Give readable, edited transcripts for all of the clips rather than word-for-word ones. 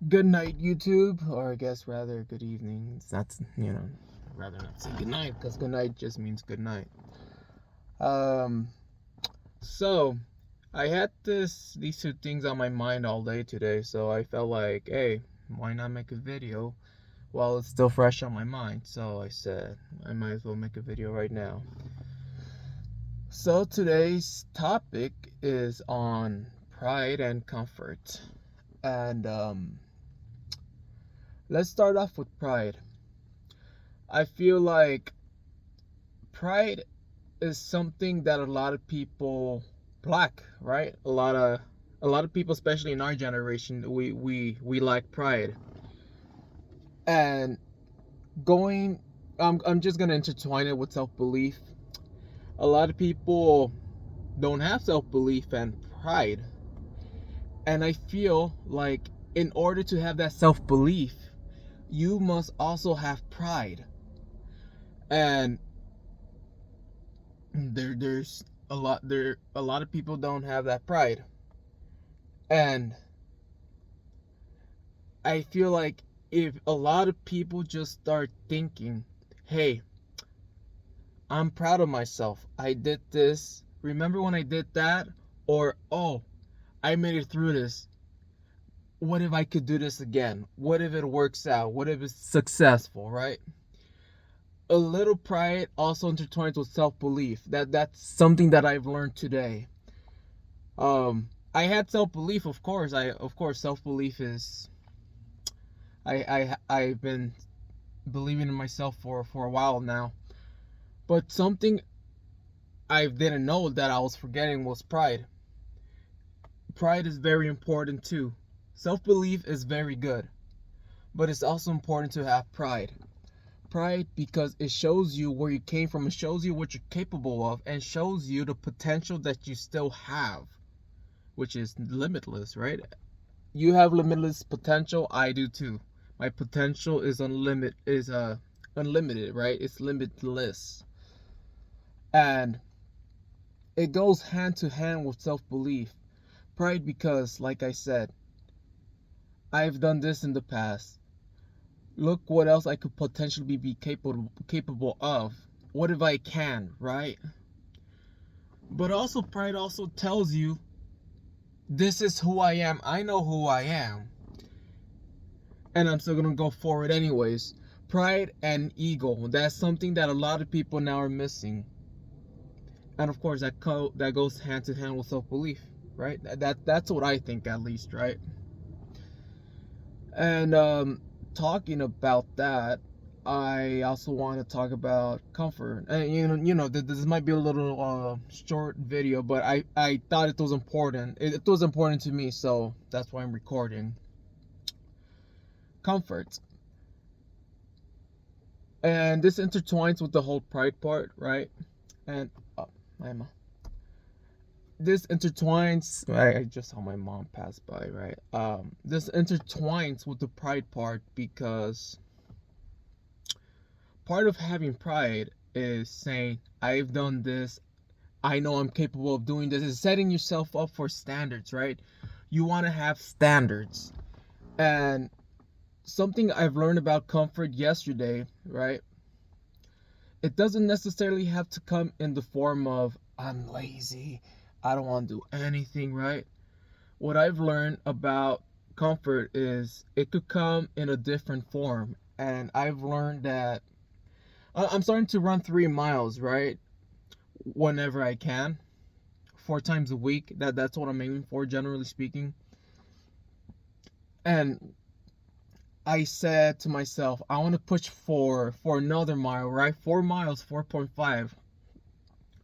Good night, YouTube, or I guess rather good evening. That's rather not say good night because good night just means good night. Um, so I had these two things on my mind all day today, so I felt like, hey, why not make a video while it's still fresh on my mind? So I said I might as well make a video right now. So today's topic is on pride and comfort, and let's start off with pride. I feel like pride is something that a lot of people lack, right? A lot of people, especially in our generation, we lack pride. And going I'm just gonna intertwine it with self-belief. A lot of people don't have self-belief and pride. And I feel like in order to have that self-belief, you must also have pride. And there's a lot of people don't have that pride. And I feel like if a lot of people just start thinking, hey, I'm proud of myself, I did this, remember when I did that, or oh, I made it through this, what if I could do this again, what if it works out, what if it's successful, right? A little pride also intertwines with self-belief. That's something that I've learned today. I had self-belief, of course self-belief is I've been believing in myself for a while now. But something I didn't know that I was forgetting was pride. Pride is very important too. Self-belief is very good, but it's also important to have pride. Pride because it shows you where you came from, it shows you what you're capable of, and shows you the potential that you still have, which is limitless, right? You have limitless potential, I do too. My potential is unlimited, right? It's limitless. And it goes hand to hand with self-belief. Pride because, like I said, I've done this in the past. Look what else I could potentially be capable of. What if I can, right? But also pride also tells you this is who I am. I know who I am. And I'm still gonna go forward anyways. Pride and ego. That's something that a lot of people now are missing. And of course that goes hand to hand with self-belief, right? That's what I think, at least, right? And talking about that, I also want to talk about comfort. And this might be a little short video, but I thought it was important. It was important to me, so that's why I'm recording. Comfort, and this intertwines with the whole pride part, right? And oh, my this intertwines. I just saw my mom pass by, right? This intertwines with the pride part because part of having pride is saying, I've done this, I know I'm capable of doing this. Is setting yourself up for standards, right? You want to have standards. And something I've learned about comfort yesterday, right? It doesn't necessarily have to come in the form of I'm lazy, I don't want to do anything, right? What I've learned about comfort is it could come in a different form. And I've learned that I'm starting to run 3 miles, right? Whenever I can, 4 times a week. That's what I'm aiming for, generally speaking. And I said to myself, I want to push for another mile, right? 4 miles, 4.5,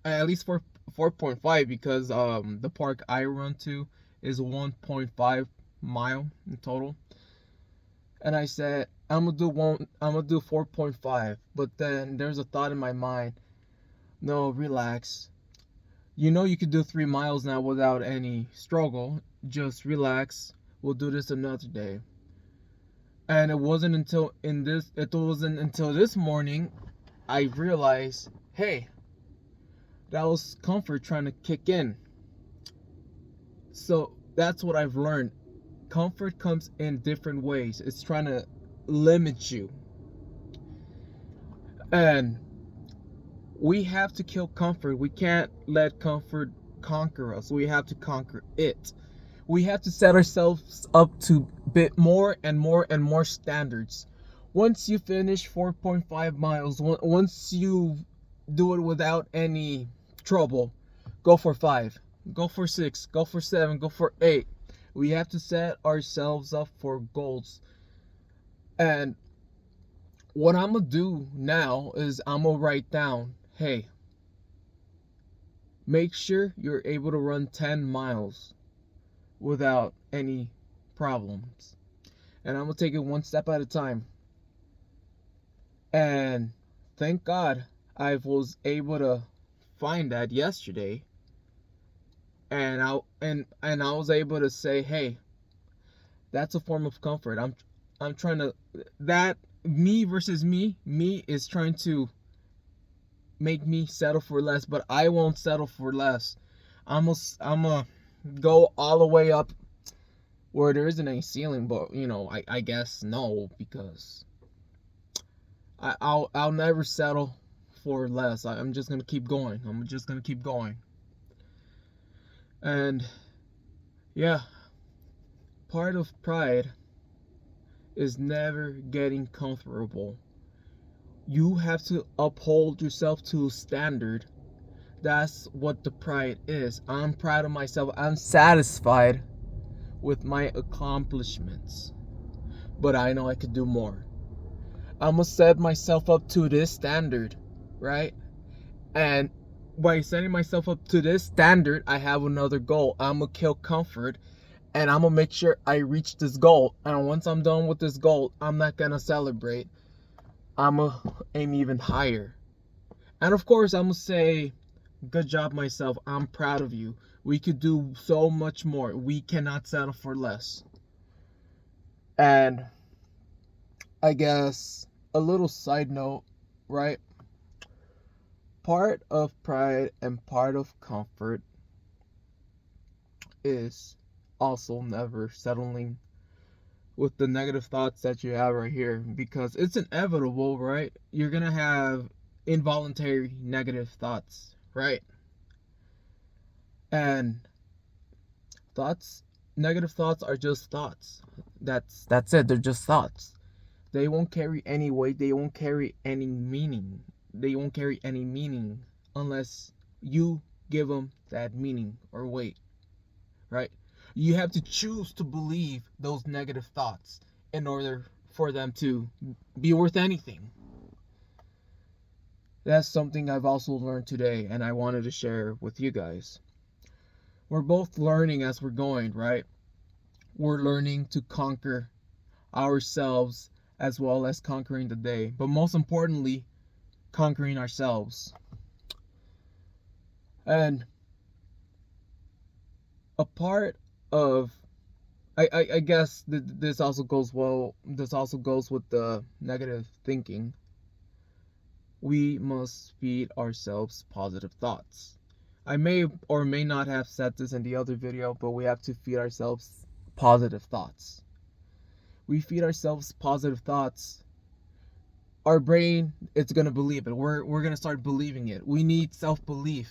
at least 4.5, because the park I run to is 1.5 mile in total. And I said I'm gonna do 4.5, but then there's a thought in my mind. No, relax. You know you could do 3 miles now without any struggle. Just relax. We'll do this another day. And it wasn't until this morning I realized, hey, that was comfort trying to kick in. So that's what I've learned. comfort comes in different ways. It's trying to limit you. And we have to kill comfort. We can't let comfort conquer us. We have to conquer it. We have to set ourselves up to bit more and more and more standards. Once you finish 4.5 miles, once you do it without any trouble, go for 5, go for 6, go for 7, go for 8. We have to set ourselves up for goals. And what I'm gonna do now is I'm gonna write down, hey, make sure you're able to run 10 miles without any problems. And I'm gonna take it one step at a time. And thank God I was able to find that yesterday. And I was able to say, hey, that's a form of comfort. I'm trying to, that me versus me is trying to make me settle for less, but I won't settle for less. I'm gonna go all the way up where there isn't any ceiling, but I guess no, because I'll never settle for less. I'm just gonna keep going. I'm just gonna keep going. And yeah, part of pride is never getting comfortable. You have to uphold yourself to a standard. That's what the pride is. I'm proud of myself. I'm satisfied with my accomplishments, but I know I could do more. I'm gonna set myself up to this standard, right? And by setting myself up to this standard, I have another goal. I'm gonna kill comfort, and I'm gonna make sure I reach this goal. And once I'm done with this goal, I'm not gonna celebrate. I'm gonna aim even higher. And of course, I'm gonna say, good job, myself. I'm proud of you. We could do so much more. We cannot settle for less. And I guess a little side note, right? Part of pride and part of comfort is also never settling with the negative thoughts that you have right here, because it's inevitable, right? You're gonna have involuntary negative thoughts, right? And negative thoughts are just thoughts. That's it. They're just thoughts. They won't carry any weight. They won't carry any meaning. They won't carry any meaning unless you give them that meaning or weight, right? You have to choose to believe those negative thoughts in order for them to be worth anything. That's something I've also learned today, and I wanted to share with you guys. We're both learning as we're going, right? We're learning to conquer ourselves as well as conquering the day, but most importantly, conquering ourselves. And a part of, I guess this also goes with the negative thinking. We must feed ourselves positive thoughts. I may or may not have said this in the other video, but we have to feed ourselves positive thoughts. We feed ourselves positive thoughts, our brain, it's gonna believe it. We're gonna start believing it. We need self-belief.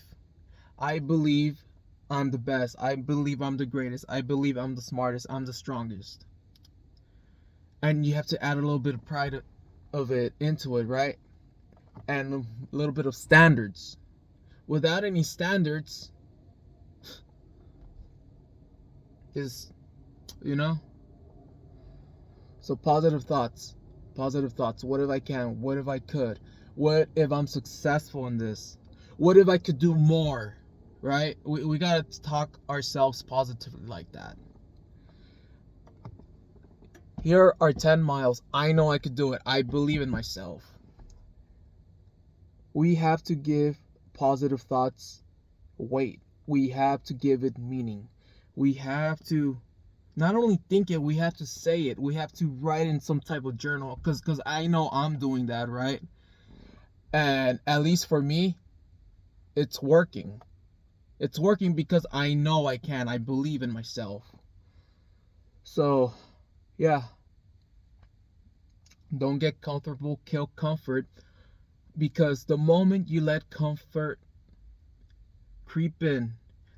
I believe I'm the best. I believe I'm the greatest. I believe I'm the smartest. I'm the strongest. And you have to add a little bit of pride of it into it, right? And a little bit of standards. Without any standards, is, you know? So positive thoughts. Positive thoughts. What if I can? What if I could? What if I'm successful in this? What if I could do more? Right? We gotta talk ourselves positively like that. Here are 10 miles. I know I could do it. I believe in myself. We have to give positive thoughts weight. We have to give it meaning. We have to not only think it, we have to say it. We have to write in some type of journal, because I know I'm doing that, right? And at least for me, it's working. It's working because I know I can. I believe in myself. So, yeah, don't get comfortable, kill comfort, because the moment you let comfort creep in,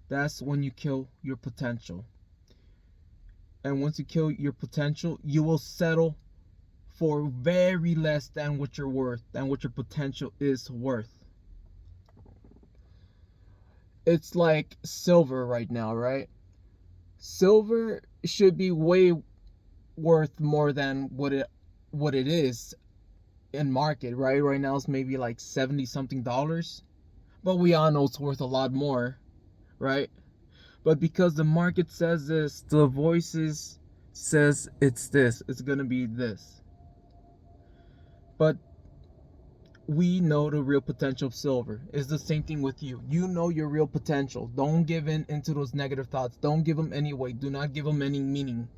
that's when you kill your potential. And once you kill your potential, you will settle for very less than what you're worth, than what your potential is worth. It's like silver right now, right? Silver should be way worth more than what it is in market, right? Right now it's maybe like 70 something dollars, but we all know it's worth a lot more, right? But because the market says this, the voices says it's this, it's gonna be this. But we know the real potential of silver. It's the same thing with you. You know your real potential. Don't give in into those negative thoughts. Don't give them any weight. Do not give them any meaning.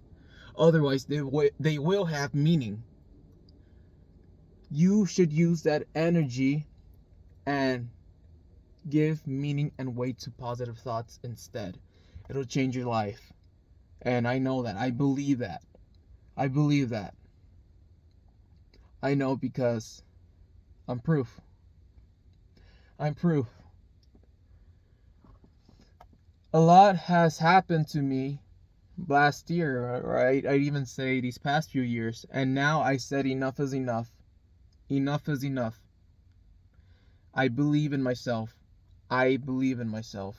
Otherwise, they will have meaning. You should use that energy and give meaning and weight to positive thoughts instead. It'll change your life. And I know that. I believe that. I believe that. I know because I'm proof. I'm proof. A lot has happened to me last year, right? I'd even say these past few years. And now I said enough is enough. Enough is enough. I believe in myself. I believe in myself.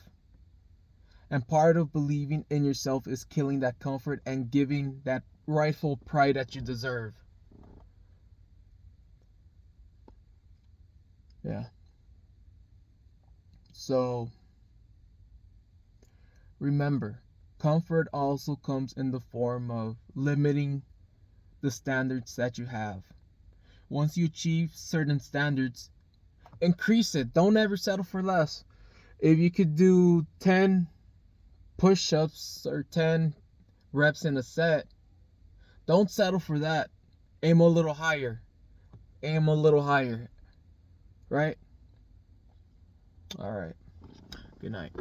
And part of believing in yourself is killing that comfort and giving that rightful pride that you deserve. Yeah. So remember, comfort also comes in the form of limiting the standards that you have. Once you achieve certain standards, increase it. Don't ever settle for less. If you could do 10 push ups or 10 reps in a set, don't settle for that. Aim a little higher. Aim a little higher. Right? All right. Good night.